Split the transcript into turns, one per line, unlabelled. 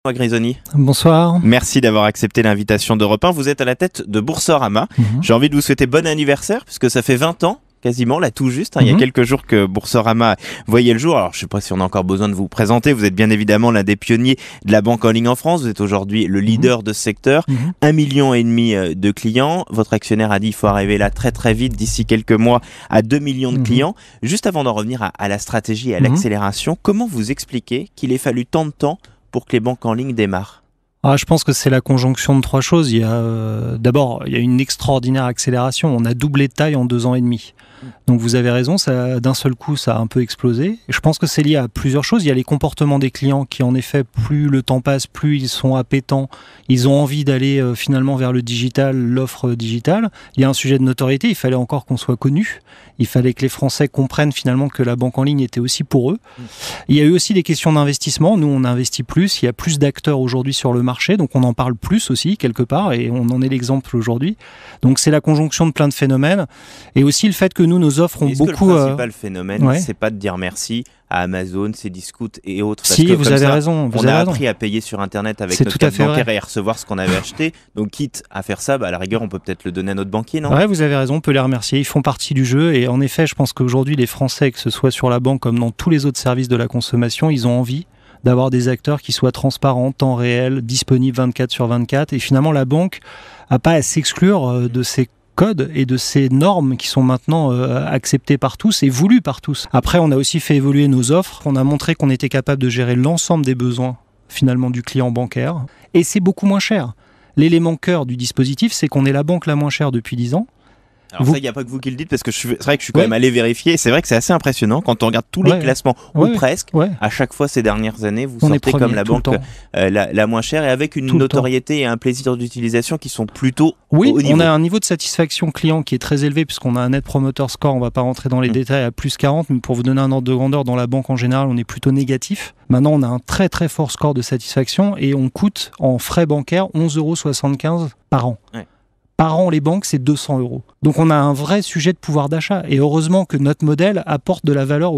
Grisoni.
Bonsoir.
Merci d'avoir accepté l'invitation d'Europe 1. Vous êtes à la tête de Boursorama. J'ai envie de vous souhaiter bon anniversaire puisque ça fait 20 ans quasiment, là tout juste. Il y a quelques jours que Boursorama voyait le jour. Alors je ne sais pas si on a encore besoin de vous présenter. Vous êtes bien évidemment l'un des pionniers de la banque en ligne en France. Vous êtes aujourd'hui le leader de ce secteur. 1,5 million de clients. Votre actionnaire a dit qu'il faut arriver là très très vite, d'ici quelques mois, à 2 millions de clients. Juste avant d'en revenir à la stratégie et à l'accélération, comment vous expliquez qu'il ait fallu tant de temps pour que les banques en ligne démarrent?
Je pense que c'est la conjonction de trois choses. D'abord, il y a une extraordinaire accélération. On a doublé de taille en 2 ans et demi. Donc vous avez raison, d'un seul coup, ça a un peu explosé. Et je pense que c'est lié à plusieurs choses. Il y a les comportements des clients qui, en effet, plus le temps passe, plus ils sont appétents. Ils ont envie d'aller finalement vers le digital, l'offre digitale. Il y a un sujet de notoriété. Il fallait encore qu'on soit connu. Il fallait que les Français comprennent finalement que la banque en ligne était aussi pour eux. Il y a eu aussi des questions d'investissement. Nous, on investit plus. Il y a plus d'acteurs aujourd'hui sur le marché. Donc on en parle plus aussi, quelque part. Et on en est l'exemple aujourd'hui. Donc c'est la conjonction de plein de phénomènes. Et aussi le fait que nous, nos offres ont beaucoup...
Que le principal phénomène, c'est pas de dire merci à Amazon, Cdiscount et autres. Parce que
vous avez raison.
On a appris à payer sur Internet avec notre carte bancaire et à recevoir ce qu'on avait acheté. Donc quitte à faire ça, à la rigueur, on peut peut-être le donner à notre banquier, non?
Ouais, vous avez raison, on peut les remercier. Ils font partie du jeu. Et en effet, je pense qu'aujourd'hui, les Français, que ce soit sur la banque comme dans tous les autres services de la consommation, ils ont envie d'avoir des acteurs qui soient transparents, temps réel, disponibles 24/24. Et finalement, la banque n'a pas à s'exclure de ces codes et de ces normes qui sont maintenant acceptées par tous et voulues par tous. Après, on a aussi fait évoluer nos offres. On a montré qu'on était capable de gérer l'ensemble des besoins finalement du client bancaire. Et c'est beaucoup moins cher. L'élément cœur du dispositif, c'est qu'on est la banque la moins chère depuis 10 ans.
Alors ça, il n'y a pas que vous qui le dites, parce que c'est vrai que je suis quand même allé vérifier. C'est vrai que c'est assez impressionnant quand on regarde tous les classements, ou presque. À chaque fois ces dernières années, vous sortez comme la banque la moins chère et avec une notoriété et un plaisir d'utilisation qui sont plutôt au niveau.
On a un niveau de satisfaction client qui est très élevé puisqu'on a un Net Promoter Score, on ne va pas rentrer dans les détails, à plus 40, mais pour vous donner un ordre de grandeur, dans la banque en général, on est plutôt négatif. Maintenant, on a un très très fort score de satisfaction et on coûte en frais bancaires 11,75 € par an. Par an, les banques, c'est 200 €. Donc on a un vrai sujet de pouvoir d'achat. Et heureusement que notre modèle apporte de la valeur